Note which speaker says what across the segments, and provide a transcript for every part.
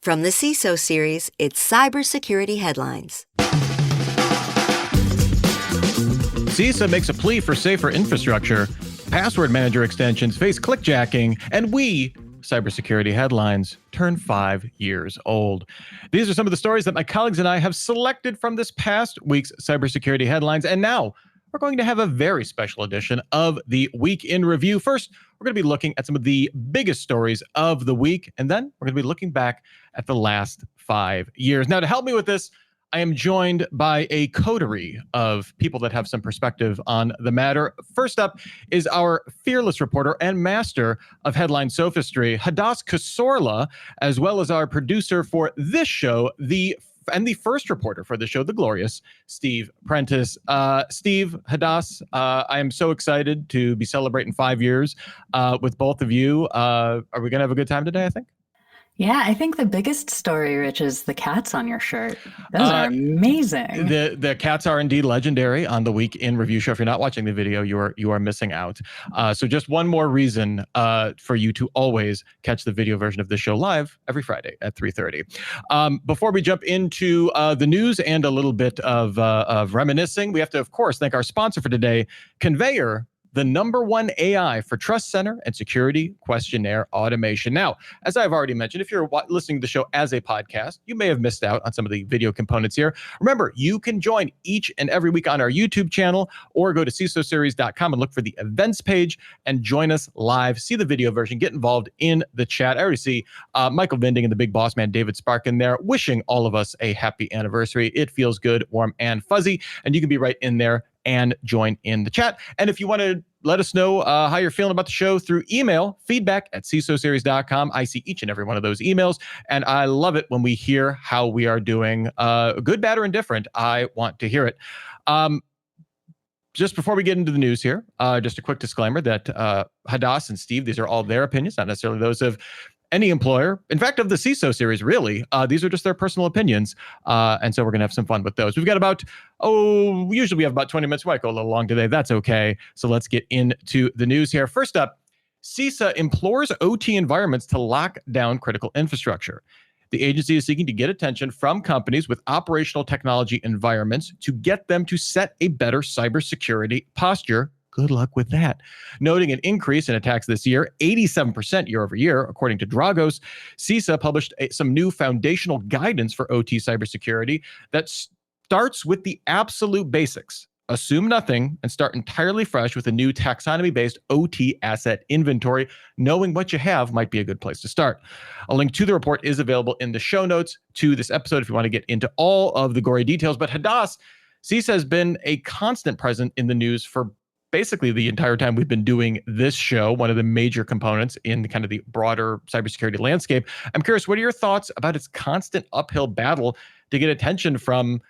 Speaker 1: From the CISO series, it's Cybersecurity Headlines.
Speaker 2: CISA makes a plea for safer infrastructure. Password manager extensions face clickjacking, and cybersecurity headlines, turn 5 years old. These are some of the stories that my colleagues and I have selected from this past week's cybersecurity headlines, and now we're going to have a very special edition of the Week in Review. First, we're going to be looking at some of the biggest stories of the week, and then we're going to be looking back at the last 5 years. Now, to help me with this, I am joined by a coterie of people that have some perspective on the matter. First up is our fearless reporter and master of headline sophistry, Hadas Kasorla, as well as our producer for this show, the first reporter for the show, the glorious Steve Prentice. Steve, Hadas, I am so excited to be celebrating 5 years with both of you. Are we going to have a good time today, I think?
Speaker 3: Yeah, I think the biggest story, Rich, is the cats on your shirt. Those are amazing.
Speaker 2: The cats are indeed legendary on the Week in Review show. If you're not watching the video, you are missing out. So just one more reason for you to always catch the video version of the show live every Friday at 3:30. Before we jump into the news and a little bit of reminiscing, we have to, of course, thank our sponsor for today, Conveyor, the #1 AI for trust center and security questionnaire automation. Now, as I've already mentioned, if you're listening to the show as a podcast, you may have missed out on some of the video components here. Remember, you can join each and every week on our YouTube channel or go to CISOseries.com and look for the events page and join us live. See the video version, get involved in the chat. I already see Michael Vinding and the big boss man, David Spark, in there wishing all of us a happy anniversary. It feels good, warm, and fuzzy, and you can be right in there and join in the chat. And if you want to let us know how you're feeling about the show through email, feedback@CISOseries.com. I see each and every one of those emails, and I love it when we hear how we are doing, good, bad, or indifferent. I want to hear it. Just before we get into the news here, just a quick disclaimer that Hadas and Steve, these are all their opinions, not necessarily those of any employer. In fact, of the CISO series, really, these are just their personal opinions. And so we're going to have some fun with those. We've got usually we have about 20 minutes. We might go a little long today. That's okay. So let's get into the news here. First up, CISA implores OT environments to lock down critical infrastructure. The agency is seeking to get attention from companies with operational technology environments to get them to set a better cybersecurity posture. Good luck with that. Noting an increase in attacks this year, 87% year over year, according to Dragos, CISA published some new foundational guidance for OT cybersecurity that starts with the absolute basics. Assume nothing and start entirely fresh with a new taxonomy-based OT asset inventory. Knowing what you have might be a good place to start. A link to the report is available in the show notes to this episode if you want to get into all of the gory details. But Hadas, CISA has been a constant present in the news for basically the entire time we've been doing this show, one of the major components in kind of the broader cybersecurity landscape. I'm curious, what are your thoughts about its constant uphill battle to get attention from,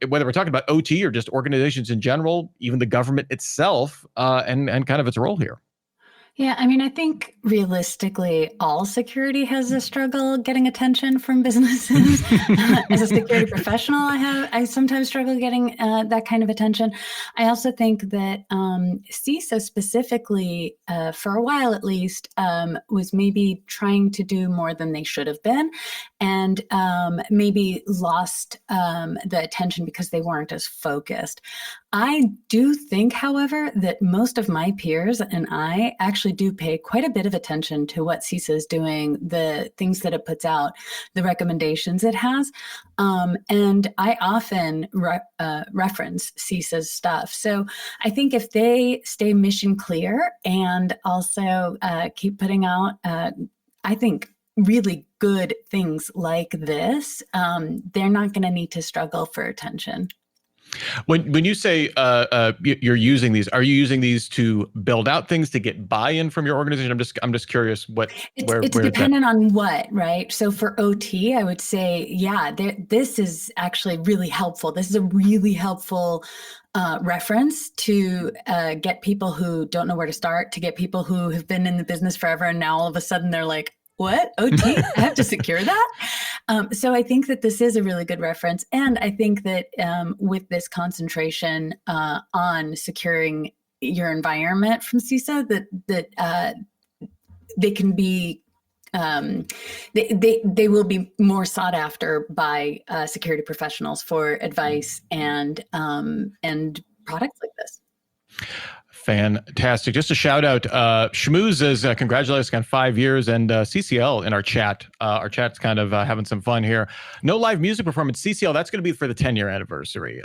Speaker 2: whether we're talking about OT or just organizations in general, even the government itself, and kind of its role here?
Speaker 3: Yeah, I mean, I think realistically, all security has a struggle getting attention from businesses. As a security professional, I sometimes struggle getting that kind of attention. I also think that CISA specifically, for a while at least, was maybe trying to do more than they should have been, and maybe lost the attention because they weren't as focused. I do think, however, that most of my peers and I actually do pay quite a bit of attention to what CISA is doing, the things that it puts out, the recommendations it has. And I often reference CISA's stuff. So I think if they stay mission clear and also keep putting out, I think, really good things like this, they're not going to need to struggle for attention.
Speaker 2: When you say you're using these, are you using these to build out things to get buy-in from your organization? I'm just curious
Speaker 3: it's dependent on what, right? So for OT, I would say, yeah, this is actually really helpful. This is a really helpful reference to get people who don't know where to start, to get people who have been in the business forever, and now all of a sudden they're like, what? OT? I have to secure that? So I think that this is a really good reference. And I think that with this concentration on securing your environment from CISA, that they can be they will be more sought after by security professionals for advice and products like this.
Speaker 2: Fantastic. Just a shout out. Shmooze is congratulating on 5 years, and CCL in our chat. Our chat's kind of having some fun here. No live music performance. CCL, that's going to be for the 10-year anniversary.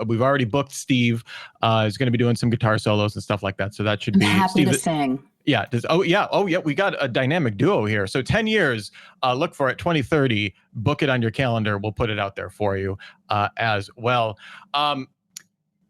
Speaker 2: We've already booked Steve. He's going to be doing some guitar solos and stuff like that. So that should be
Speaker 3: happy
Speaker 2: Steve,
Speaker 3: to sing.
Speaker 2: Yeah. Oh, yeah. We got a dynamic duo here. So 10 years, look for it, 2030, book it on your calendar. We'll put it out there for you as well.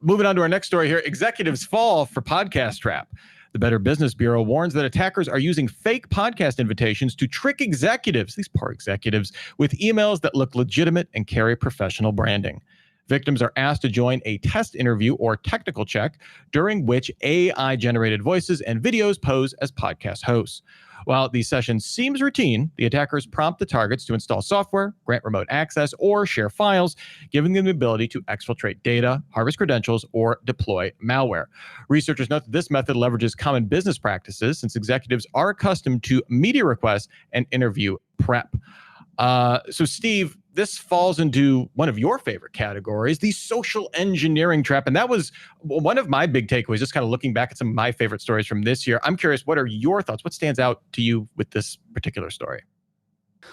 Speaker 2: Moving on to our next story here. Executives fall for podcast trap. The Better Business Bureau warns that attackers are using fake podcast invitations to trick executives, these poor executives, with emails that look legitimate and carry professional branding. Victims are asked to join a test interview or technical check, during which AI-generated voices and videos pose as podcast hosts. While the session seems routine, the attackers prompt the targets to install software, grant remote access, or share files, giving them the ability to exfiltrate data, harvest credentials, or deploy malware. Researchers note that this method leverages common business practices, since executives are accustomed to media requests and interview prep. So Steve, this falls into one of your favorite categories, the social engineering trap. And that was one of my big takeaways, just kind of looking back at some of my favorite stories from this year. I'm curious, what are your thoughts? What stands out to you with this particular story?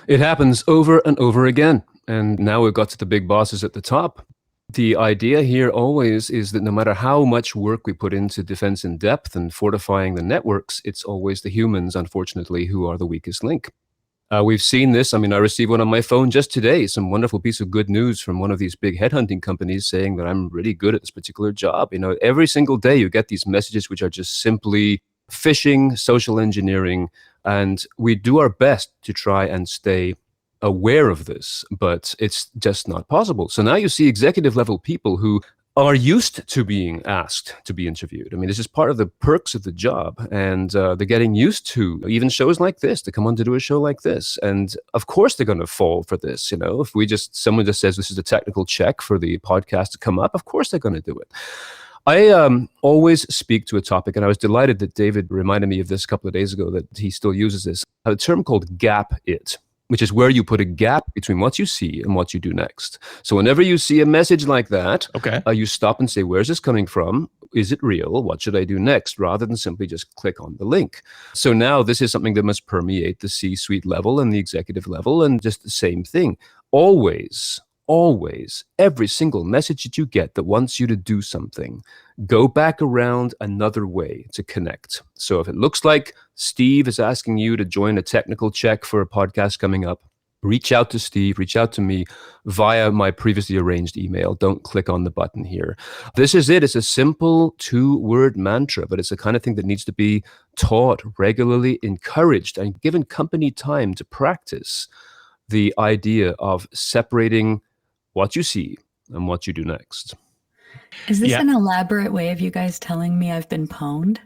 Speaker 4: It happens over and over again. And now we've got to the big bosses at the top. The idea here always is that no matter how much work we put into defense in depth and fortifying the networks, it's always the humans, unfortunately, who are the weakest link. We've seen this. I mean, I received one on my phone just today, some wonderful piece of good news from one of these big headhunting companies saying that I'm really good at this particular job. You know, every single day you get these messages which are just simply phishing, social engineering, and we do our best to try and stay aware of this, but it's just not possible. So now you see executive level people who are used to being asked to be interviewed. I mean, this is part of the perks of the job, and they're getting used to even shows like this, to come on to do a show like this. And of course they're going to fall for this. You know, if someone just says this is a technical check for the podcast to come up, of course they're going to do it. I always speak to a topic, and I was delighted that David reminded me of this a couple of days ago, that he still uses this, a term called gap it, which is where you put a gap between what you see and what you do next. So whenever you see a message like that, you stop and say, where's this coming from? Is it real? What should I do next? Rather than simply just click on the link. So now this is something that must permeate the C-suite level and the executive level, and just the same thing. Always, every single message that you get that wants you to do something, go back around another way to connect. So if it looks like Steve is asking you to join a technical check for a podcast coming up, reach out to Steve, reach out to me via my previously arranged email. Don't click on the button here. This is it. It's a simple 2-word mantra, but it's the kind of thing that needs to be taught regularly, encouraged, and given company time to practice the idea of separating what you see and what you do next.
Speaker 3: Is this an elaborate way of you guys telling me I've been pwned?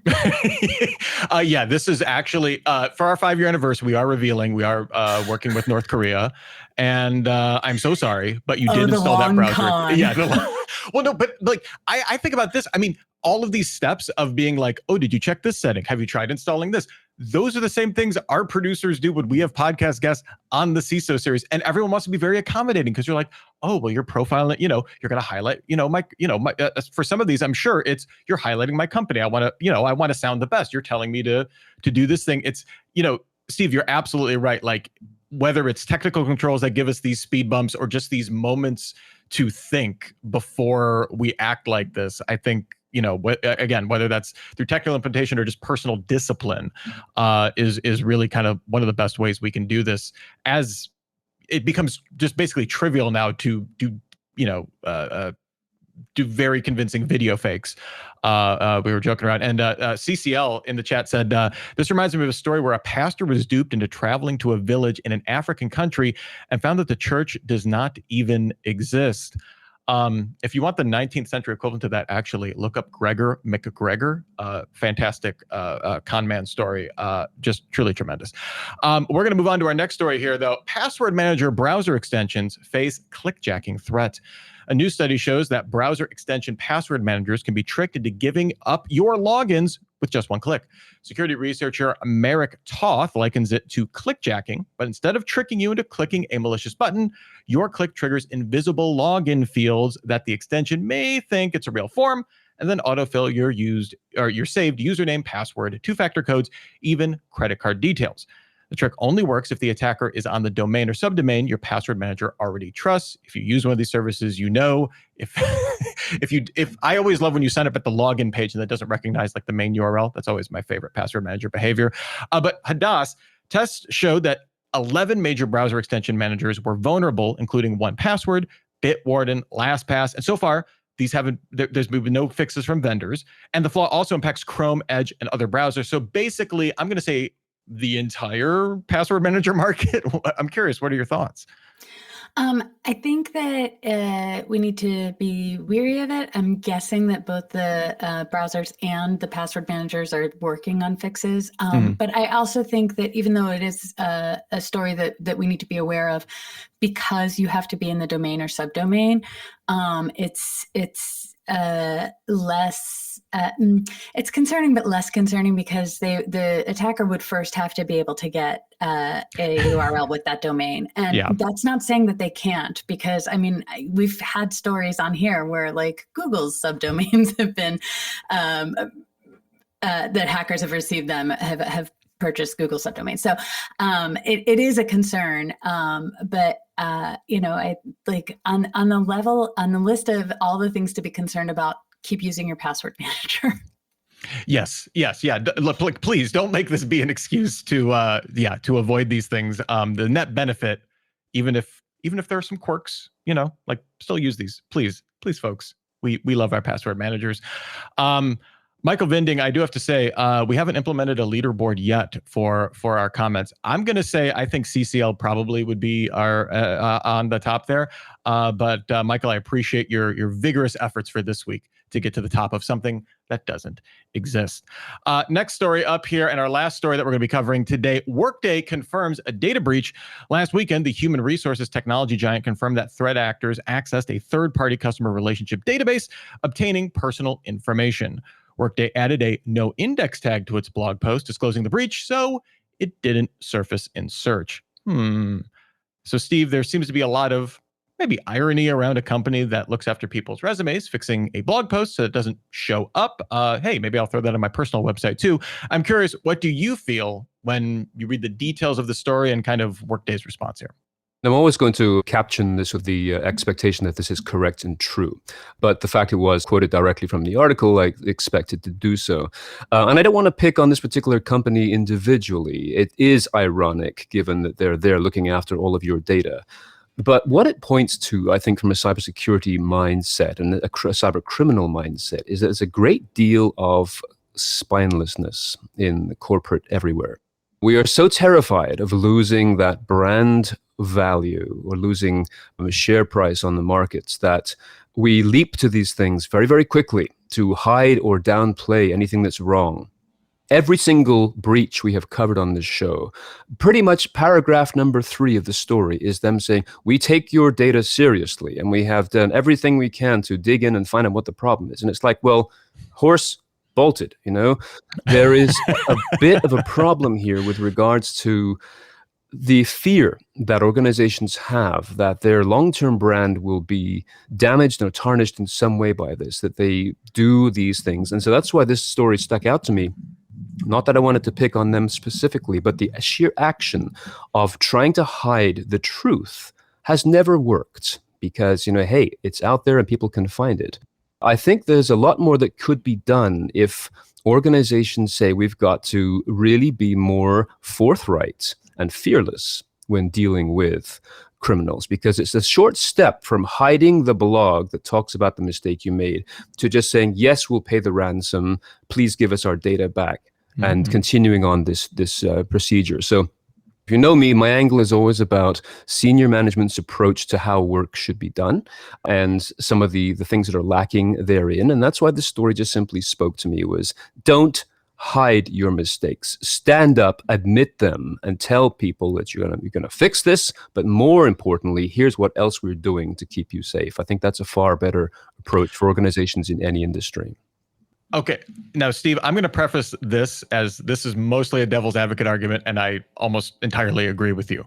Speaker 2: Yeah, this is actually, for our 5-year anniversary, we are revealing, we are working with North Korea. And I'm so sorry, but you did install that browser.
Speaker 3: Con.
Speaker 2: Yeah. Well, no, but like, I think about this. I mean, all of these steps of being like, oh, did you check this setting? Have you tried installing this? Those are the same things our producers do when we have podcast guests on the CISO series. And everyone wants to be very accommodating because you're like, oh, well, you're profiling, you're going to highlight, for some of these, I'm sure it's, you're highlighting my company. I want to sound the best. You're telling me to do this thing. It's, Steve, you're absolutely right. Like, whether it's technical controls that give us these speed bumps or just these moments to think before we act like this, I think, again, whether that's through technical implementation or just personal discipline, is really kind of one of the best ways we can do this, as it becomes just basically trivial now to do very convincing video fakes. We were joking around, and CCL in the chat said, this reminds me of a story where a pastor was duped into traveling to a village in an African country and found that the church does not even exist. If you want the 19th century equivalent to that, actually look up Gregor McGregor. Fantastic con man story. Just truly tremendous. We're going to move on to our next story here, though. Password manager browser extensions face clickjacking threat. A new study shows that browser extension password managers can be tricked into giving up your logins with just one click. Security researcher Merrick Toth likens it to clickjacking, but instead of tricking you into clicking a malicious button, your click triggers invisible login fields that the extension may think it's a real form, and then autofill your saved username, password, two-factor codes, even credit card details. The trick only works if the attacker is on the domain or subdomain your password manager already trusts. If you use one of these services, you know. If I always love when you sign up at the login page and that doesn't recognize like the main URL. That's always my favorite password manager behavior. But Hadass, tests showed that 11 major browser extension managers were vulnerable, including 1Password, Bitwarden, LastPass, and so far, there's been no fixes from vendors. And the flaw also impacts Chrome, Edge, and other browsers. So basically, I'm going to say the entire password manager market. I'm curious, what are your thoughts?
Speaker 3: I think that we need to be weary of it. I'm guessing that both the browsers and the password managers are working on fixes. But I also think that even though it is a story that we need to be aware of, because you have to be in the domain or subdomain, it's it's concerning, but less concerning because the attacker would first have to be able to get a URL with that domain. And that's not saying that they can't, because I mean, we've had stories on here where like Google's subdomains have been, that hackers have received them, have purchased Google subdomains. So it is a concern, but I like on the list of all the things to be concerned about, keep using your password manager.
Speaker 2: Yes. Look, please don't make this be an excuse to avoid these things. The net benefit, even if there are some quirks, like still use these, please, folks. We love our password managers. Michael Vinding, I do have to say, we haven't implemented a leaderboard yet for our comments. I'm going to say I think CCL probably would be our on the top there. But Michael, I appreciate your vigorous efforts for this week to get to the top of something that doesn't exist. Next story up here, and our last story that we're going to be covering today. Workday confirms a data breach. Last weekend, the human resources technology giant confirmed that threat actors accessed a third-party customer relationship database, obtaining personal information. Workday added a no index tag to its blog post disclosing the breach, so it didn't surface in search. So, Steve, there seems to be a lot of maybe irony around a company that looks after people's resumes, fixing a blog post so it doesn't show up. Hey, maybe I'll throw that on my personal website too. I'm curious, what do you feel when you read the details of the story and kind of Workday's response here?
Speaker 4: I'm always going to caption this with the expectation that this is correct and true. But the fact it was quoted directly from the article, I expected to do so. And I don't want to pick on this particular company individually. It is ironic, given that they're there looking after all of your data. But what it points to, I think, from a cybersecurity mindset and a cyber criminal mindset, is that there's a great deal of spinelessness in the corporate everywhere. We are so terrified of losing that brand value or losing a share price on the markets that we leap to these things very, very quickly to hide or downplay anything that's wrong. Every single breach we have covered on this show, pretty much paragraph number 3 of the story is them saying, we take your data seriously and we have done everything we can to dig in and find out what the problem is. And it's like, well, horse bolted, There is a bit of a problem here with regards to the fear that organizations have that their long-term brand will be damaged or tarnished in some way by this, that they do these things. And so that's why this story stuck out to me. Not that I wanted to pick on them specifically, but the sheer action of trying to hide the truth has never worked because, hey, it's out there and people can find it. I think there's a lot more that could be done if organizations say we've got to really be more forthright and fearless when dealing with criminals, because it's a short step from hiding the blog that talks about the mistake you made to just saying, yes, we'll pay the ransom, please give us our data back, and continuing on this procedure. So if you know me, my angle is always about senior management's approach to how work should be done and some of the things that are lacking therein. And that's why this story just simply spoke to me was, don't hide your mistakes. Stand up, admit them, and tell people that you're gonna fix this. But more importantly, here's what else we're doing to keep you safe. I think that's a far better approach for organizations in any industry.
Speaker 2: Okay. Now, Steve, I'm going to preface this as this is mostly a devil's advocate argument, and I almost entirely agree with you.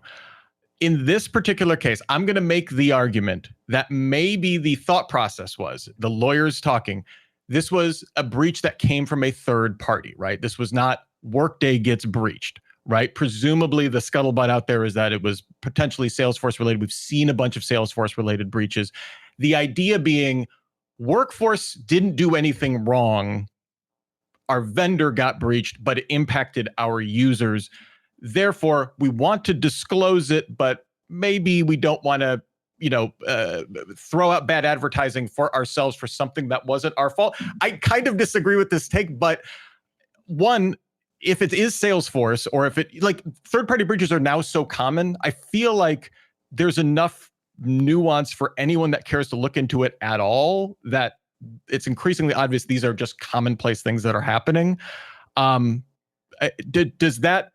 Speaker 2: In this particular case, I'm going to make the argument that maybe the thought process was the lawyers talking. This was a breach that came from a third party, right? This was not Workday gets breached, right? Presumably, the scuttlebutt out there is that it was potentially Salesforce related. We've seen a bunch of Salesforce related breaches. The idea being Workforce didn't do anything wrong. Our vendor got breached, but it impacted our users. Therefore, we want to disclose it, but maybe we don't want to, throw out bad advertising for ourselves for something that wasn't our fault. I kind of disagree with this take, but one, if it is Salesforce or if it like third-party breaches are now so common, I feel like there's enough nuance for anyone that cares to look into it at all that it's increasingly obvious these are just commonplace things that are happening. Does that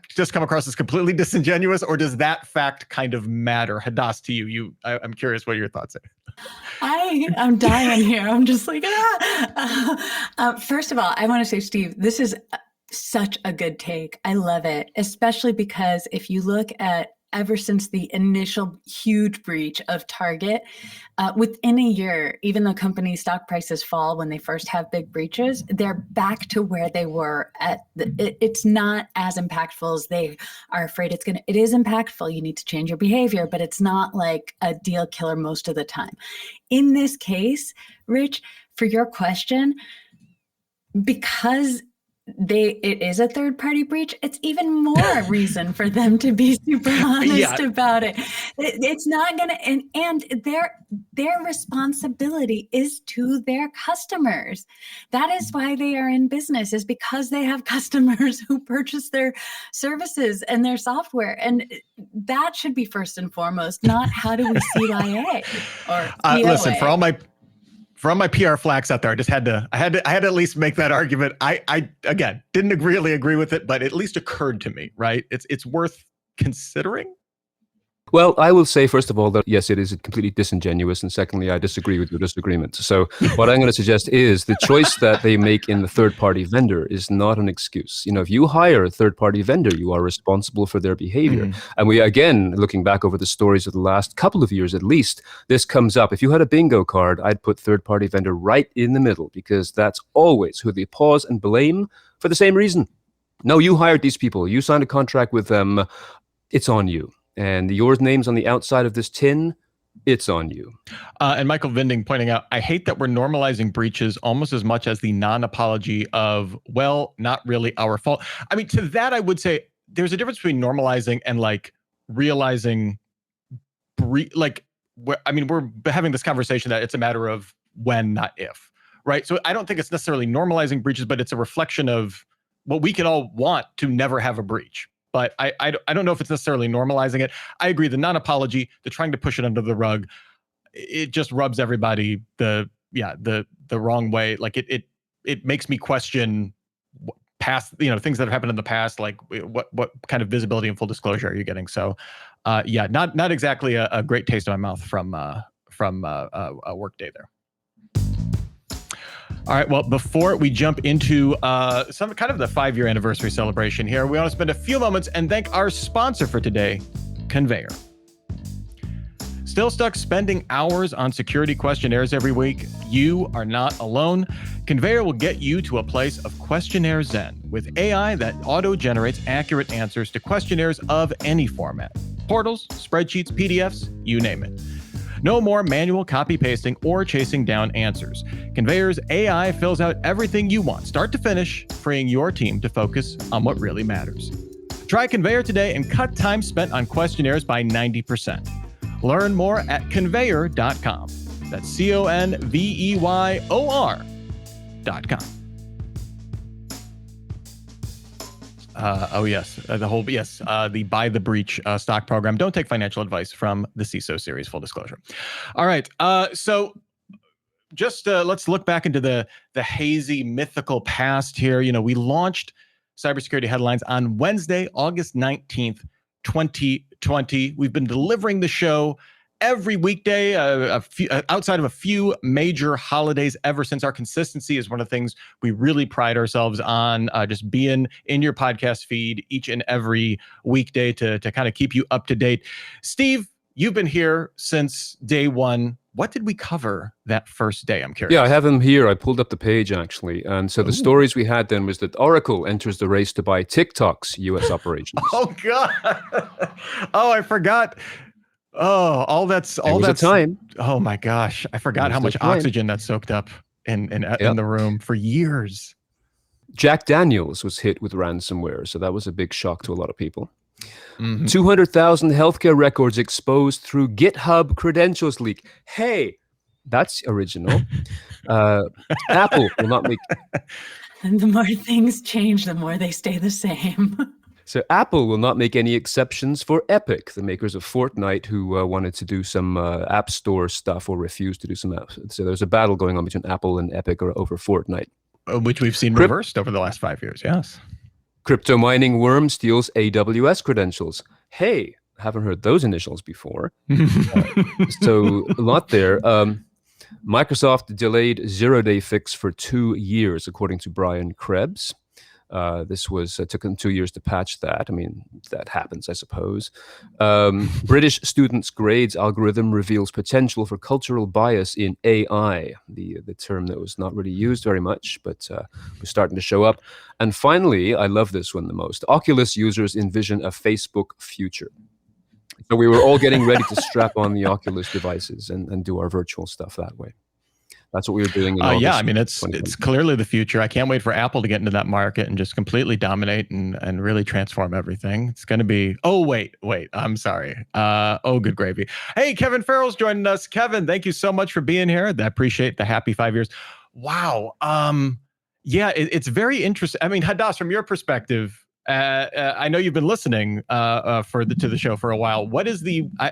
Speaker 2: just come across as completely disingenuous, or does that fact kind of matter? Hadass, to you, I'm curious what your thoughts are.
Speaker 3: I'm dying here. I'm just like, first of all, I want to say, Steve, this is such a good take. I love it, especially because if you look at ever since the initial huge breach of Target, within a year, even though company stock prices fall when they first have big breaches, they're back to where they were at. It's not as impactful as they are afraid it's going to. It is impactful. You need to change your behavior, but it's not like a deal killer most of the time. In this case, Rich, for your question, because it is a third party breach, it's even more reason for them to be super honest about it. It's not gonna, and their responsibility is to their customers. That is why they are in business, is because they have customers who purchase their services and their software, and that should be first and foremost, not how do we CYA or POA.
Speaker 2: Listen, for all my PR flacks out there, I had to at least make that argument. I again didn't really agree with it, but at least occurred to me, right? It's worth considering.
Speaker 4: Well, I will say, first of all, that yes, it is completely disingenuous. And secondly, I disagree with your disagreement. So what I'm going to suggest is the choice that they make in the third-party vendor is not an excuse. If you hire a third-party vendor, you are responsible for their behavior. And we, again, looking back over the stories of the last couple of years at least, this comes up. If you had a bingo card, I'd put third-party vendor right in the middle, because that's always who they pause and blame for the same reason. No, you hired these people. You signed a contract with them. It's on you. And your name's on the outside of this tin, it's on you.
Speaker 2: And Michael Vinding pointing out, I hate that we're normalizing breaches almost as much as the non-apology of, well, not really our fault. I mean, to that, I would say there's a difference between normalizing and like realizing, we're having this conversation that it's a matter of when, not if, right? So I don't think it's necessarily normalizing breaches, but it's a reflection of what we can all want to never have a breach. But I don't know if it's necessarily normalizing it. I agree. The non-apology, the trying to push it under the rug, it just rubs everybody the wrong way. Like it makes me question past things that have happened in the past. Like what kind of visibility and full disclosure are you getting? So not exactly a great taste in my mouth from a Workday there. All right, well, before we jump into some kind of the 5-year anniversary celebration here, we want to spend a few moments and thank our sponsor for today, Conveyor. Still stuck spending hours on security questionnaires every week? You are not alone. Conveyor will get you to a place of questionnaire zen with AI that auto-generates accurate answers to questionnaires of any format. Portals, spreadsheets, PDFs, you name it. No more manual copy pasting or chasing down answers. Conveyor's AI fills out everything you want, start to finish, freeing your team to focus on what really matters. Try Conveyor today and cut time spent on questionnaires by 90%. Learn more at conveyor.com. That's CONVEYOR.com. The Buy the Breach stock program. Don't take financial advice from the CISO series, full disclosure. All right. So just let's look back into the hazy, mythical past here. We launched Cybersecurity Headlines on Wednesday, August 19th, 2020. We've been delivering the show every weekday, outside of a few major holidays, ever since. Our consistency is one of the things we really pride ourselves on, just being in your podcast feed each and every weekday to kind of keep you up to date. Steve, you've been here since day one. What did we cover that first day? I'm curious.
Speaker 4: Yeah, I have them here. I pulled up the page, actually. And so the stories we had then was that Oracle enters the race to buy TikTok's U.S. operations.
Speaker 2: Oh, God. Oh, I forgot. Oh, all that's
Speaker 4: time.
Speaker 2: Oh my gosh, I forgot how much oxygen that soaked up in the room for years.
Speaker 4: Jack Daniels was hit with ransomware, so that was a big shock to a lot of people. 200,000 healthcare records exposed through GitHub credentials leak. Hey, that's original. Apple will not make.
Speaker 3: And the more things change, the more they stay the same.
Speaker 4: So Apple will not make any exceptions for Epic, the makers of Fortnite, who wanted to do some App Store stuff or refused to do some apps. So there's a battle going on between Apple and Epic over Fortnite.
Speaker 2: Which we've seen reversed over the last 5 years, yes.
Speaker 4: Crypto mining worm steals AWS credentials. Hey, haven't heard those initials before. So a lot there. Microsoft delayed zero-day fix for 2 years, according to Brian Krebs. This was took them 2 years to patch that. I mean, that happens, I suppose. British students' grades algorithm reveals potential for cultural bias in AI, the term that was not really used very much, but was starting to show up. And finally, I love this one the most. Oculus users envision a Facebook future. So we were all getting ready to strap on the Oculus devices and do our virtual stuff that way. That's what we were doing.
Speaker 2: Yeah, I mean, it's clearly the future. I can't wait for Apple to get into that market and just completely dominate and really transform everything. It's going to be, wait, I'm sorry. Good gravy. Hey, Kevin Farrell's joining us. Kevin, thank you so much for being here. I appreciate the happy 5 years. Wow. Yeah, it's very interesting. I mean, Hadass, from your perspective, I know you've been listening to the show for a while. What is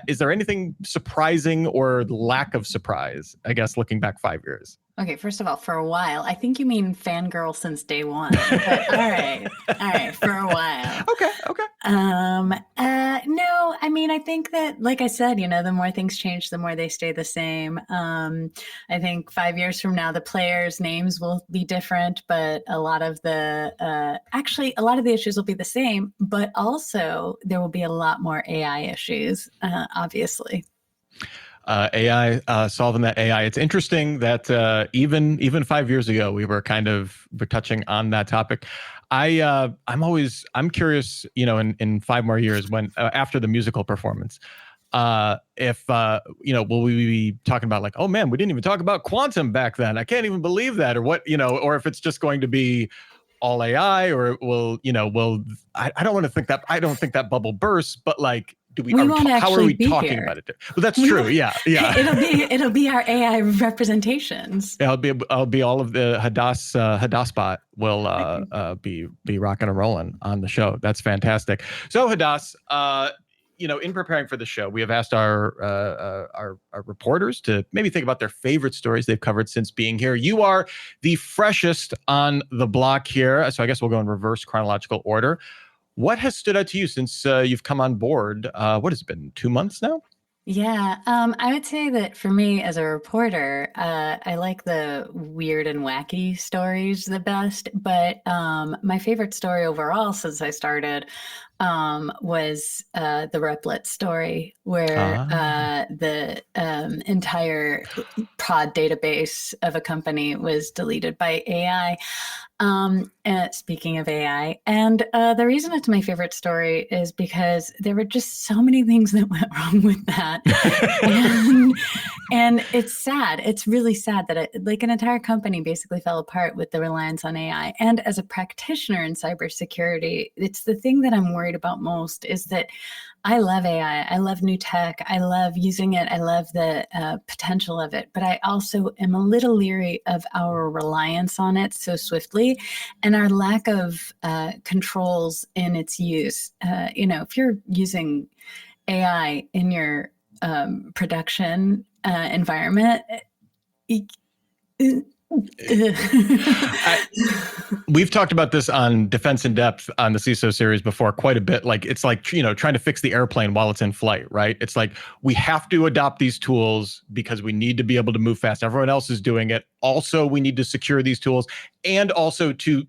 Speaker 2: is there anything surprising or lack of surprise, I guess, looking back 5 years?
Speaker 3: Okay, first of all, for a while, I think you mean fangirl since day one. But all right, for a while.
Speaker 2: Okay.
Speaker 3: No, I mean, I think that, like I said, the more things change, the more they stay the same. I think 5 years from now, the players' names will be different, but a lot of the issues will be the same. But also, there will be a lot more AI issues, obviously.
Speaker 2: AI, solving that AI. It's interesting that even 5 years ago, we're touching on that topic. I'm curious, in 5 more years, when after the musical performance, if will we be talking about like, oh man, we didn't even talk about quantum back then. I can't even believe that, or what, or if it's just going to be all AI, or it will, I don't want to think that. I don't think that bubble bursts, but like, how are we talking about it? Well, that's true. Yeah.
Speaker 3: It'll be our AI representations.
Speaker 2: I'll be all of the Hadassbot will be rocking and rolling on the show. That's fantastic. So Hadass, in preparing for the show, we have asked our reporters to maybe think about their favorite stories they've covered since being here. You are the freshest on the block here, so I guess we'll go in reverse chronological order. What has stood out to you since you've come on board? What has it been, 2 months now?
Speaker 3: Yeah, I would say that for me as a reporter, I like the weird and wacky stories the best. But my favorite story overall since I started was the Replit story, where the entire prod database of a company was deleted by AI. Speaking of AI, and the reason it's my favorite story is because there were just so many things that went wrong with that. and it's sad. It's really sad that an entire company basically fell apart with the reliance on AI. And as a practitioner in cybersecurity, it's the thing that I'm worried about most is that I love AI. I love new tech. I love using it. I love the potential of it. But I also am a little leery of our reliance on it so swiftly and our lack of controls in its use. If you're using AI in your production environment,
Speaker 2: We've talked about this on Defense in Depth on the CISO series before quite a bit. Like it's like, trying to fix the airplane while it's in flight, right? It's like we have to adopt these tools because we need to be able to move fast. Everyone else is doing it. Also, we need to secure these tools, and also to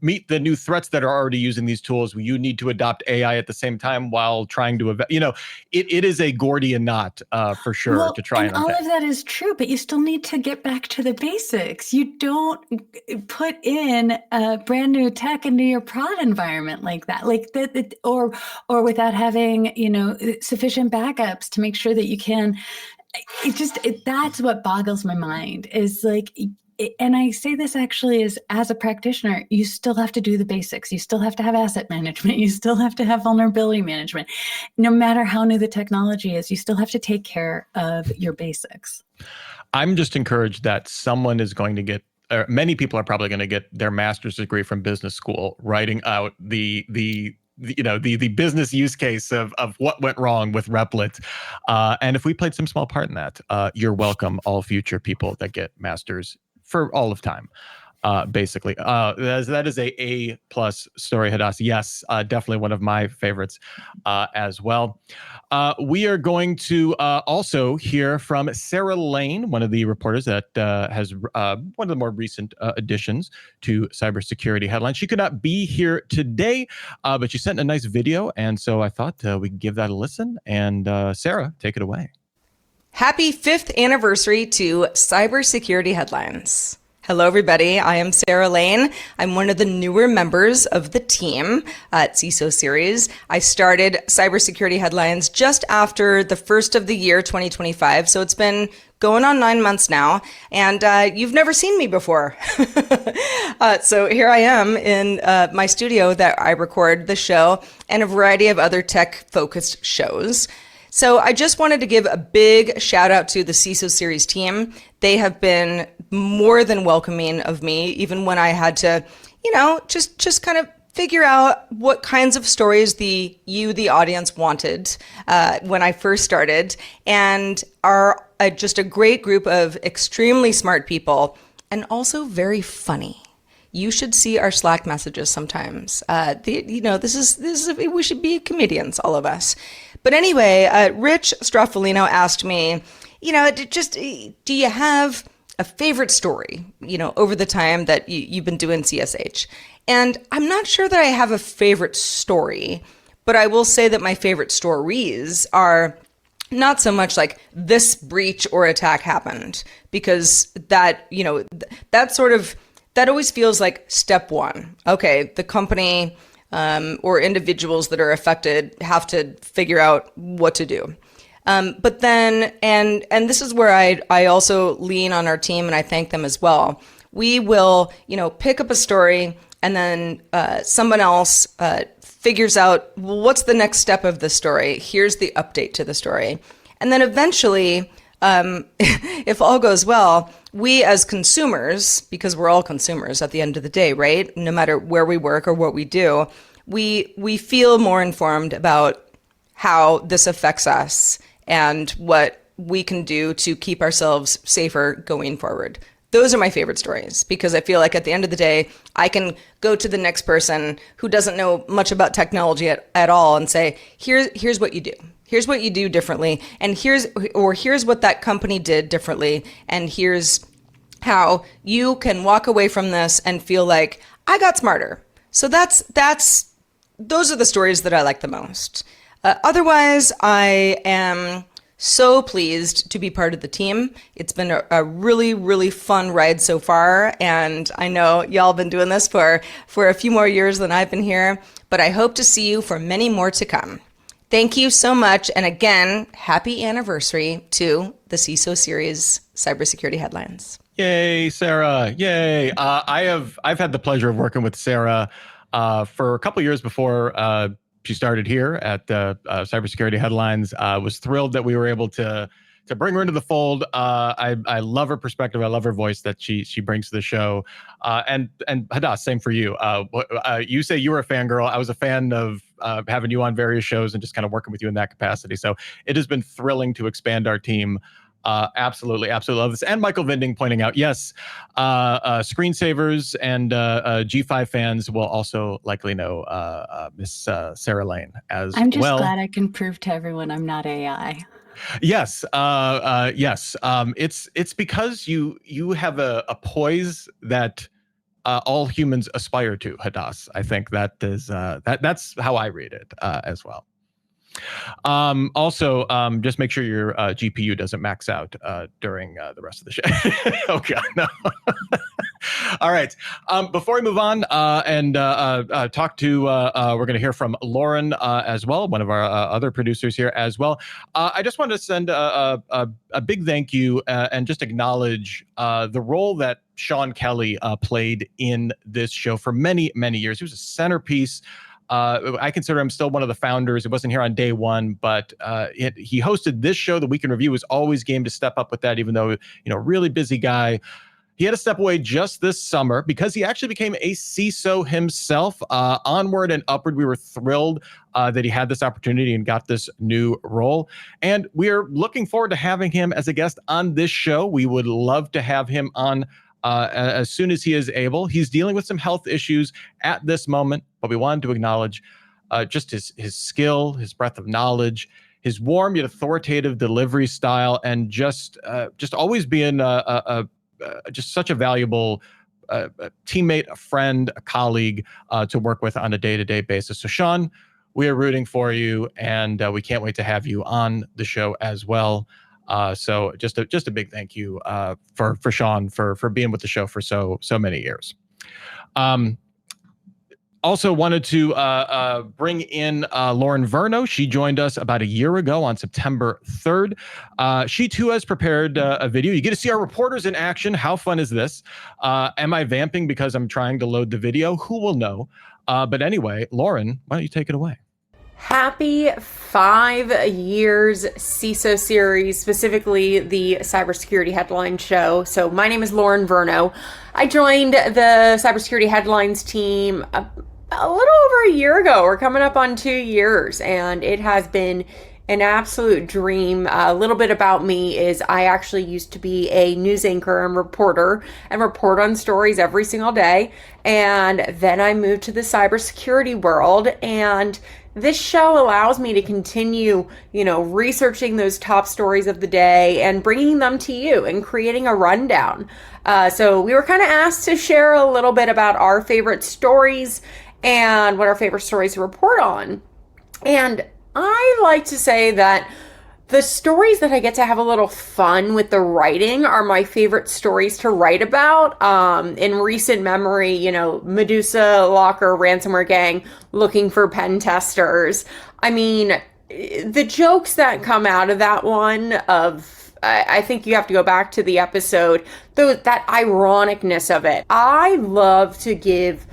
Speaker 2: meet the new threats that are already using these tools. You need to adopt AI at the same time while trying to, it is a Gordian knot for sure to try and
Speaker 3: all of that is true, but you still need to get back to the basics. You don't put in brand new tech into your prod environment like that, or without having, sufficient backups to make sure that you can. That's what boggles my mind is like. And I say this actually as a practitioner, you still have to do the basics. You still have to have asset management. You still have to have vulnerability management. No matter how new the technology is, you still have to take care of your basics.
Speaker 2: I'm just encouraged that someone is going to get, or many people are probably going to get their master's degree from business school, writing out the business use case of what went wrong with Replit. And if we played some small part in that, you're welcome, all future people that get masters for all of time, basically. That is a A+ story, Hadass. Yes, definitely one of my favorites as well. We are going to also hear from Sarah Lane, one of the reporters that has one of the more recent additions to Cybersecurity Headlines. She could not be here today, but she sent a nice video, and so I thought we could give that a listen. And Sarah, take it away.
Speaker 5: Happy 5th anniversary to Cybersecurity Headlines. Hello, everybody. I am Sarah Lane. I'm one of the newer members of the team at CISO Series. I started Cybersecurity Headlines just after the first of the year, 2025. So it's been going on 9 months now, and you've never seen me before. So here I am in my studio that I record the show and a variety of other tech-focused shows. So I just wanted to give a big shout out to the CISO Series team. They have been more than welcoming of me, even when I had to, just kind of figure out what kinds of stories the audience wanted when I first started, and are just a great group of extremely smart people and also very funny. You should see our Slack messages sometimes. This is we should be comedians, all of us. But anyway, Rich Straffolino asked me, do you have a favorite story, over the time that you've been doing CSH? And I'm not sure that I have a favorite story, but I will say that my favorite stories are not so much like this breach or attack happened, because that always feels like step one. Okay, the company or individuals that are affected have to figure out what to do. But then, and this is where I also lean on our team, and I thank them as well. We will, pick up a story, and then someone else figures out, well, what's the next step of the story? Here's the update to the story. And then eventually, if all goes well, we as consumers, because we're all consumers at the end of the day, right? No matter where we work or what we do, we feel more informed about how this affects us and what we can do to keep ourselves safer going forward. Those are my favorite stories, because I feel like at the end of the day, I can go to the next person who doesn't know much about technology at all and say, here's what you do. Here's what you do differently, and here's what that company did differently, and here's how you can walk away from this and feel like I got smarter. So those are the stories that I like the most. Otherwise, I am so pleased to be part of the team. It's been a really, really fun ride so far, and I know y'all been doing this for a few more years than I've been here, but I hope to see you for many more to come. Thank you so much, and again, happy anniversary to the CISO Series Cybersecurity Headlines.
Speaker 2: Yay, Sarah! Yay! I've had the pleasure of working with Sarah for a couple of years before she started here at Cybersecurity Headlines. Was thrilled that we were able to bring her into the fold. I love her perspective. I love her voice that she brings to the show. And Hadass, same for you. You say you were a fangirl. I was a fan of having you on various shows and just kind of working with you in that capacity. So it has been thrilling to expand our team Absolutely love this. And Michael Vinding pointing out, yes, screensavers and G5 fans will also likely know Miss Sarah Lane as well.
Speaker 3: I'm just glad I can prove to everyone I'm not AI.
Speaker 2: Yes, yes. It's because you have a poise that all humans aspire to, Hadass. I think that is that's how I read it as well. Also, just make sure your GPU doesn't max out during the rest of the show. Oh God, no. All right. Before we move on and talk to, we're going to hear from Lauren as well, one of our other producers here as well. I just want to send a big thank you and just acknowledge the role that Sean Kelly played in this show for many, many years. He was a centerpiece. I consider him still one of the founders. He wasn't here on day one, but he hosted this show. The Week in Review was always game to step up with that, even though, really busy guy. He had to step away just this summer because he actually became a CISO himself. Onward and upward, we were thrilled that he had this opportunity and got this new role. And we are looking forward to having him as a guest on this show. We would love to have him on as soon as he is able. He's dealing with some health issues at this moment, but we wanted to acknowledge just his skill, his breadth of knowledge, his warm yet authoritative delivery style, and just always being just such a valuable teammate, a friend, a colleague to work with on a day-to-day basis. So Sean, we are rooting for you, and we can't wait to have you on the show as well. So just a big thank you for Sean for being with the show for so many years. Also wanted to bring in Lauren Verno. She joined us about a year ago on September 3rd. She too has prepared a video. You get to see our reporters in action. How fun is this? Am I vamping because I'm trying to load the video? Who will know? But anyway, Lauren, why don't you take it away?
Speaker 6: Happy 5 years CISO series, specifically the Cybersecurity Headline Show. So my name is Lauren Verno. I joined the Cybersecurity Headlines team a little over a year ago. We're coming up on 2 years, and it has been an absolute dream. A little bit about me is I actually used to be a news anchor and reporter and report on stories every single day. And then I moved to the cybersecurity world, and this show allows me to continue, researching those top stories of the day and bringing them to you and creating a rundown. So we were kind of asked to share a little bit about our favorite stories and what our favorite stories to report on. And I like to say that the stories that I get to have a little fun with the writing are my favorite stories to write about. In recent memory, Medusa Locker ransomware gang looking for pen testers. I mean, the jokes that come out of that one I think you have to go back to the episode, that ironicness of it. I love to give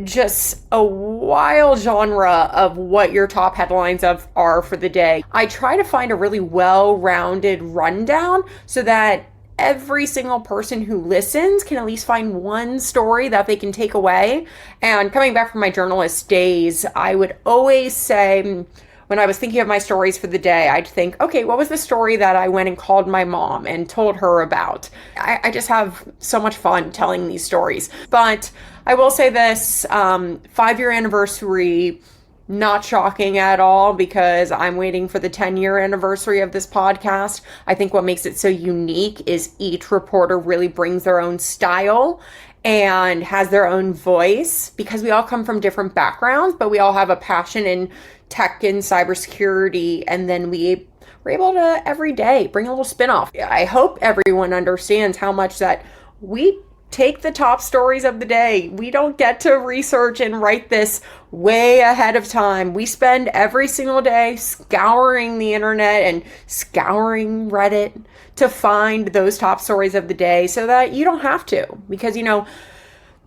Speaker 6: just a wild genre of what your top headlines are for the day. I try to find a really well-rounded rundown so that every single person who listens can at least find one story that they can take away. And coming back from my journalist days, I would always say, when I was thinking of my stories for the day, I'd think, okay, what was the story that I went and called my mom and told her about? I just have so much fun telling these stories. But I will say this, 5-year anniversary, not shocking at all, because I'm waiting for the 10-year anniversary of this podcast. I think what makes it so unique is each reporter really brings their own style and has their own voice, because we all come from different backgrounds, but we all have a passion in tech and cybersecurity, and then we're able to every day bring a little spin-off. I hope everyone understands how much that we take the top stories of the day. We don't get to research and write this way ahead of time. We spend every single day scouring the internet and scouring Reddit to find those top stories of the day so that you don't have to, because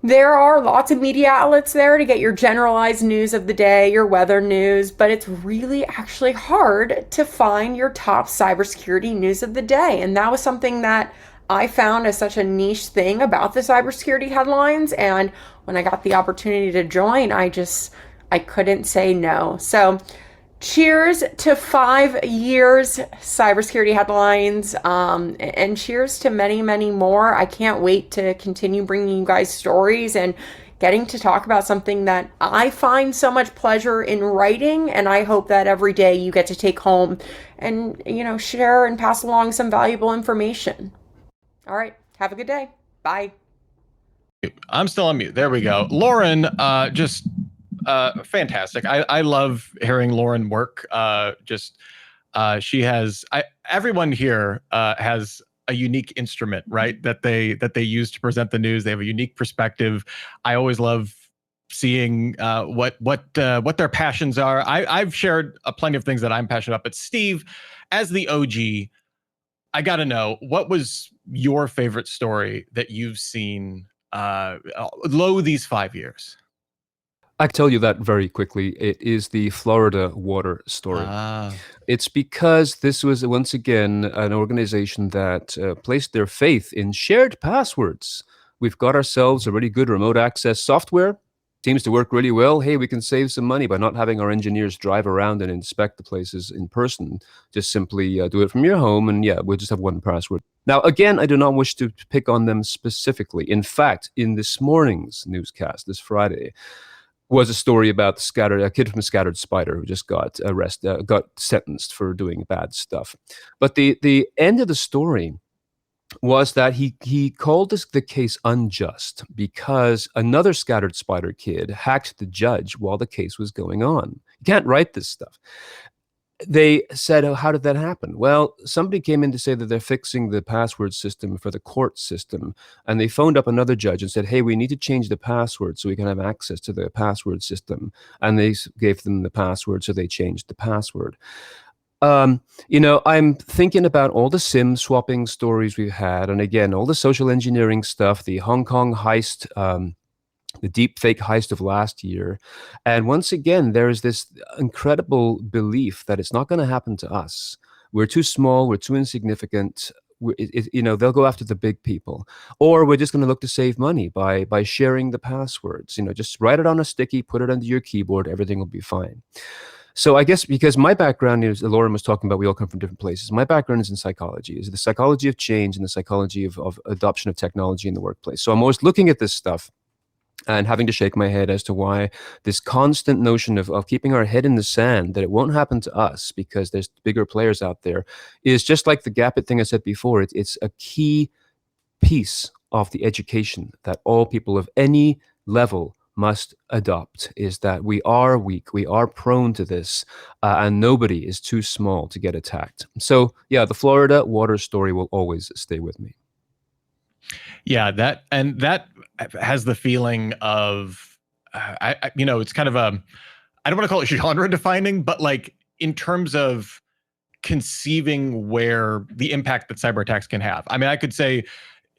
Speaker 6: there are lots of media outlets there to get your generalized news of the day, your weather news, but it's really actually hard to find your top cybersecurity news of the day. And that was something that I found as such a niche thing about the cybersecurity headlines. And when I got the opportunity to join, I couldn't say no. So Cheers to 5 years cybersecurity headlines, and cheers to many, many more. I can't wait to continue bringing you guys stories and getting to talk about something that I find so much pleasure in writing, and I hope that every day you get to take home and, share and pass along some valuable information. All right, have a good day. Bye.
Speaker 2: I'm still on mute. There we go. Lauren, just fantastic. I love hearing Lauren work. She has, everyone here has a unique instrument, right? That they use to present the news. They have a unique perspective. I always love seeing what their passions are. I've shared plenty of things that I'm passionate about, but Steve, as the OG, I got to know, what was your favorite story that you've seen these 5 years?
Speaker 4: I can tell you that very quickly. It is the Florida water story. It's because this was, once again, an organization that placed their faith in shared passwords. We've got ourselves a really good remote access software. Seems to work really well. Hey, we can save some money by not having our engineers drive around and inspect the places in person. Just simply do it from your home, and yeah, we'll just have one password. Now, again, I do not wish to pick on them specifically. In fact, in this morning's newscast, this Friday, was a story about a kid from Scattered Spider who just got sentenced for doing bad stuff. But the end of the story was that he called the case unjust because another Scattered Spider kid hacked the judge while the case was going on. You can't write this stuff. They said, oh, how did that happen? Well, somebody came in to say that they're fixing the password system for the court system. And they phoned up another judge and said, hey, we need to change the password so we can have access to the password system. And they gave them the password, so they changed the password. I'm thinking about all the SIM swapping stories we've had. And again, all the social engineering stuff, the Hong Kong heist, the deep fake heist of last year. And once again, there's this incredible belief that it's not going to happen to us. We're too small. We're too insignificant. They'll go after the big people. Or we're just going to look to save money by sharing the passwords. Just write it on a sticky, put it under your keyboard. Everything will be fine. So I guess because my background is, Lauren was talking about, we all come from different places. My background is in psychology, is the psychology of change and the psychology of adoption of technology in the workplace. So I'm always looking at this stuff and having to shake my head as to why this constant notion of keeping our head in the sand, that it won't happen to us because there's bigger players out there, is just like the Gapit thing I said before. It's a key piece of the education that all people of any level must adopt, is that we are weak, we are prone to this, and nobody is too small to get attacked. So yeah, the Florida water story will always stay with me.
Speaker 2: Yeah, that has the feeling of, it's kind of I don't want to call it genre defining, but like in terms of conceiving where the impact that cyber attacks can have. I mean, I could say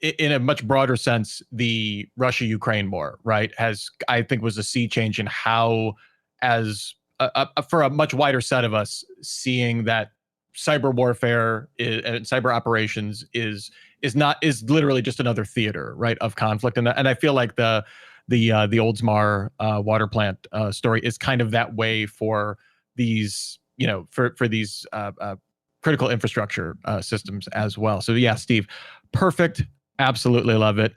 Speaker 2: in a much broader sense, the Russia-Ukraine war, right, I think was a sea change in how, as for a much wider set of us, seeing that cyber warfare and cyber operations is literally just another theater, right, of conflict. And I feel like the Oldsmar water plant story is kind of that way for these, for these critical infrastructure systems as well. So yeah, Steve, perfect. Absolutely love it.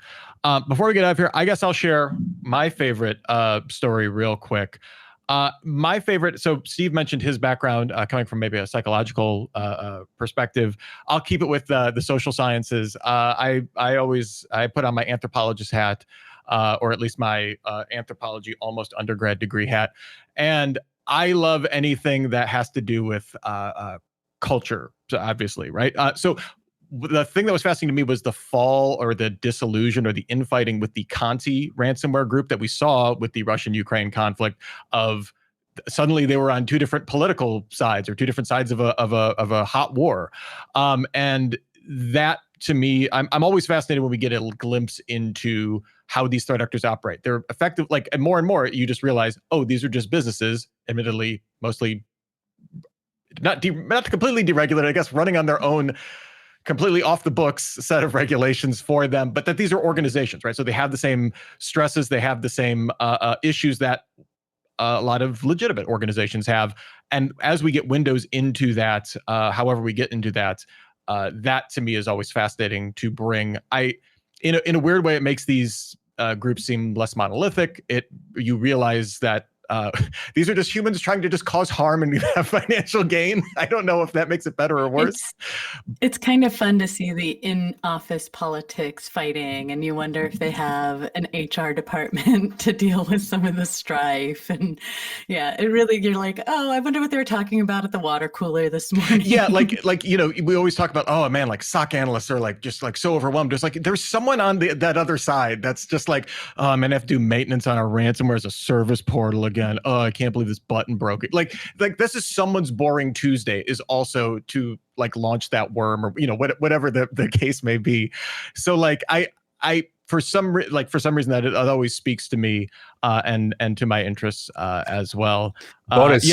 Speaker 2: Before we get out of here, I guess I'll share my favorite story real quick. My favorite, so Steve mentioned his background coming from maybe a psychological perspective. I'll keep it with the social sciences. I put on my anthropologist hat, or at least my anthropology almost undergrad degree hat. And I love anything that has to do with culture, obviously, right? So the thing that was fascinating to me was the fall or the disillusion or the infighting with the Conti ransomware group that we saw with the Russian-Ukraine conflict. Of suddenly they were on two different political sides or two different sides of a hot war, and that to me, I'm always fascinated when we get a glimpse into how these threat actors operate. They're effective, like, and more you just realize, oh, these are just businesses, admittedly mostly not completely deregulated, I guess, running on their own, completely off the books set of regulations for them, but that these are organizations, right? So they have the same stresses, they have the same issues that a lot of legitimate organizations have. And as we get windows into that, however we get into that, that to me is always fascinating to bring. In a weird way, it makes these groups seem less monolithic. You realize that these are just humans trying to just cause harm and have financial gain. I don't know if that makes it better or worse.
Speaker 3: It's kind of fun to see the in-office politics fighting, and you wonder if they have an HR department to deal with some of the strife. And yeah, you're like, oh, I wonder what they were talking about at the water cooler this morning.
Speaker 2: Yeah, like we always talk about, oh man, like SOC analysts are like just like so overwhelmed. There's someone on that other side that's just like, oh, I'm gonna have to do maintenance on our ransomware as a service portal again. Oh, I can't believe this button broke. Like this is someone's boring Tuesday is also to like launch that worm or whatever the case may be. So like I for some reason that it always speaks to me and to my interests as well.
Speaker 4: Boris,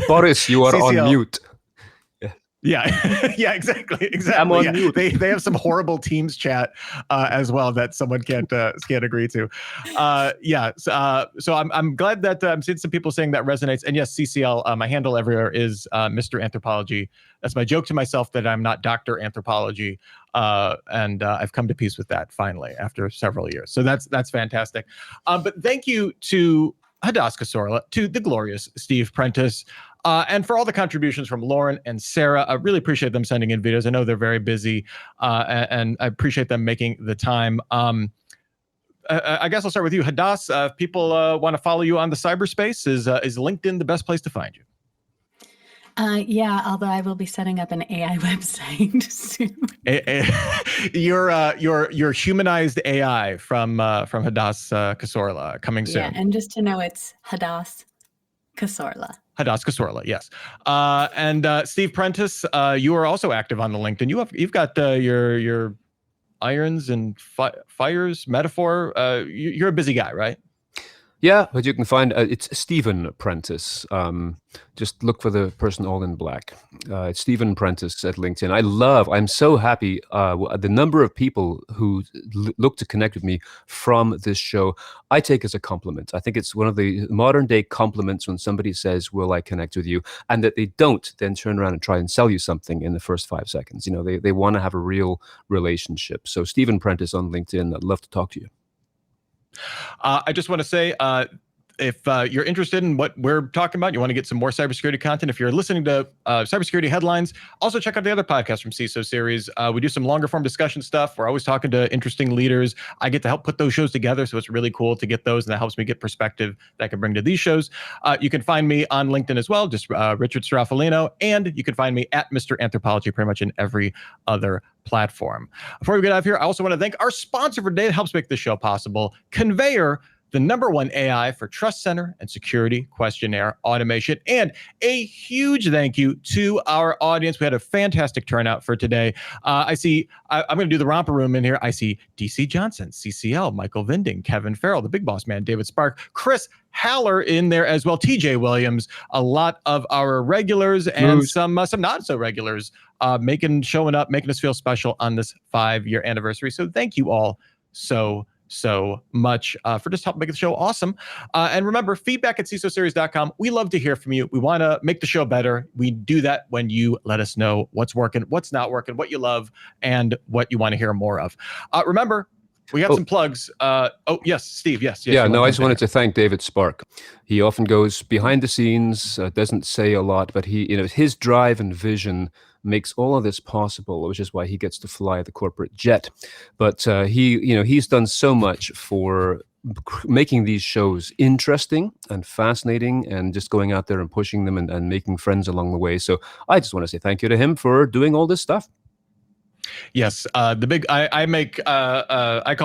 Speaker 4: Boris, you are
Speaker 2: CCL.
Speaker 4: on mute.
Speaker 2: Yeah, yeah, exactly.
Speaker 4: I'm on mute.
Speaker 2: They have some horrible Teams chat as well that someone can't agree to. So I'm glad that I'm seeing some people saying that resonates. And yes, CCL, my handle everywhere is Mr. Anthropology. That's my joke to myself that I'm not Dr. Anthropology, and I've come to peace with that finally after several years. So that's fantastic. But thank you to Hadas Kasorla, to the glorious Steve Prentice. And for all the contributions from Lauren and Sarah, I really appreciate them sending in videos. I know they're very busy, and I appreciate them making the time. I guess I'll start with you, Hadas. If people want to follow you on the cyberspace, is LinkedIn the best place to find you?
Speaker 3: Yeah, although I will be setting up an AI website soon.
Speaker 2: Your humanized AI from Hadas Kasorla coming soon.
Speaker 3: Yeah, and just to know, it's Hadas Kasorla.
Speaker 2: Hadas Kasorla, yes. And Steve Prentice, you are also active on the LinkedIn. You've got your irons and fires metaphor. You're a busy guy, right?
Speaker 4: Yeah, but you can find it's Stephen Prentice. Just look for the person all in black. It's Stephen Prentice at LinkedIn. I'm so happy the number of people who look to connect with me from this show. I take as a compliment. I think it's one of the modern day compliments when somebody says, "Will I connect with you?" and that they don't then turn around and try and sell you something in the first 5 seconds. They want to have a real relationship. So Stephen Prentice on LinkedIn. I'd love to talk to you.
Speaker 2: I just want to say, if you're interested in what we're talking about, you want to get some more cybersecurity content, if you're listening to cybersecurity headlines, also check out the other podcast from CISO series. We do some longer form discussion stuff. We're always talking to interesting leaders. I get to help put those shows together, so it's really cool to get those, and that helps me get perspective that I can bring to these shows. You can find me on LinkedIn as well, just Richard Straffolino, and you can find me at Mr. Anthropology pretty much in every other platform. Before we get out of here, I also want to thank our sponsor for today that helps make this show possible, Conveyor, the #1 AI for Trust Center and Security Questionnaire Automation. And a huge thank you to our audience. We had a fantastic turnout for today. I'm going to do the romper room in here. I see DC Johnson, CCL, Michael Vinding, Kevin Farrell, the big boss man, David Spark, Chris Haller in there as well, TJ Williams, a lot of our regulars and some not so regulars showing up, making us feel special on this 5-year anniversary. So thank you all so much for just helping make the show awesome. And remember, feedback@cisoseries.com. We love to hear from you. We want to make the show better. We do that when you let us know what's working, what's not working, what you love, and what you want to hear more of. Remember, we got some plugs. Yes, Steve. Yes.
Speaker 4: Yeah, no, I just wanted to thank David Spark. He often goes behind the scenes, doesn't say a lot, but his drive and vision makes all of this possible, which is why he gets to fly the corporate jet. But he's done so much for making these shows interesting and fascinating, and just going out there and pushing them and making friends along the way. So I just want to say thank you to him for doing all this stuff.
Speaker 2: Yes, I call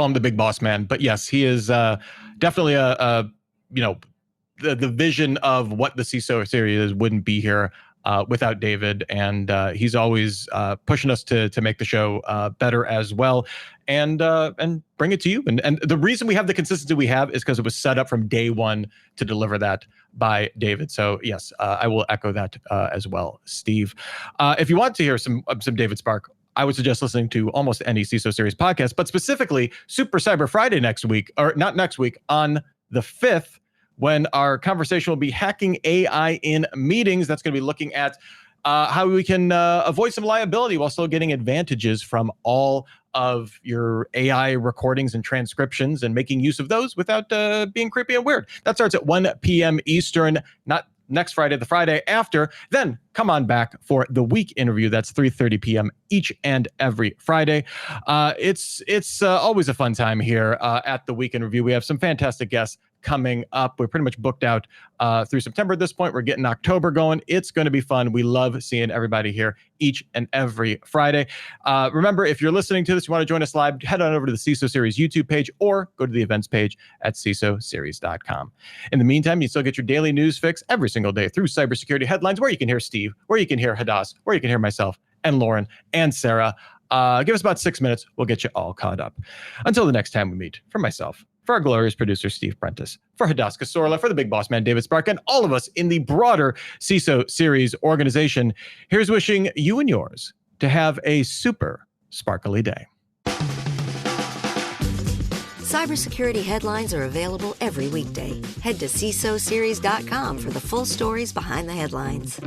Speaker 2: him the big boss man, but yes, he is definitely the vision of what the CISO series is wouldn't be here without David, and he's always pushing us to make the show better as well, and bring it to you. And the reason we have the consistency we have is because it was set up from day one to deliver that by David. So yes, I will echo that as well, Steve. If you want to hear some David Spark, I would suggest listening to almost any CISO series podcast, but specifically Super Cyber Friday next week, or not next week, on the 5th. when our conversation will be hacking AI in meetings. That's going to be looking at how we can avoid some liability while still getting advantages from all of your AI recordings and transcriptions and making use of those without being creepy and weird. That starts at 1 p.m. Eastern, not next Friday, the Friday after. Then come on back for the week interview. That's 3:30 p.m. each and every Friday. It's always a fun time here at the week in review. We have some fantastic guests coming up. We're pretty much booked out through September at this point. We're getting October going. It's going to be fun. We love seeing everybody here each and every Friday. Remember, if you're listening to this, you want to join us live, head on over to the CISO Series YouTube page or go to the events page at CISOseries.com. In the meantime, you still get your daily news fix every single day through cybersecurity headlines, where you can hear Steve, where you can hear Hadass, where you can hear myself and Lauren and Sarah. Give us about 6 minutes. We'll get you all caught up. Until the next time we meet, for myself, for our glorious producer, Steve Prentice, for Hadass Kasorla, for the big boss man, David Spark, and all of us in the broader CISO Series organization, here's wishing you and yours to have a super sparkly day.
Speaker 1: Cybersecurity headlines are available every weekday. Head to CISOseries.com for the full stories behind the headlines.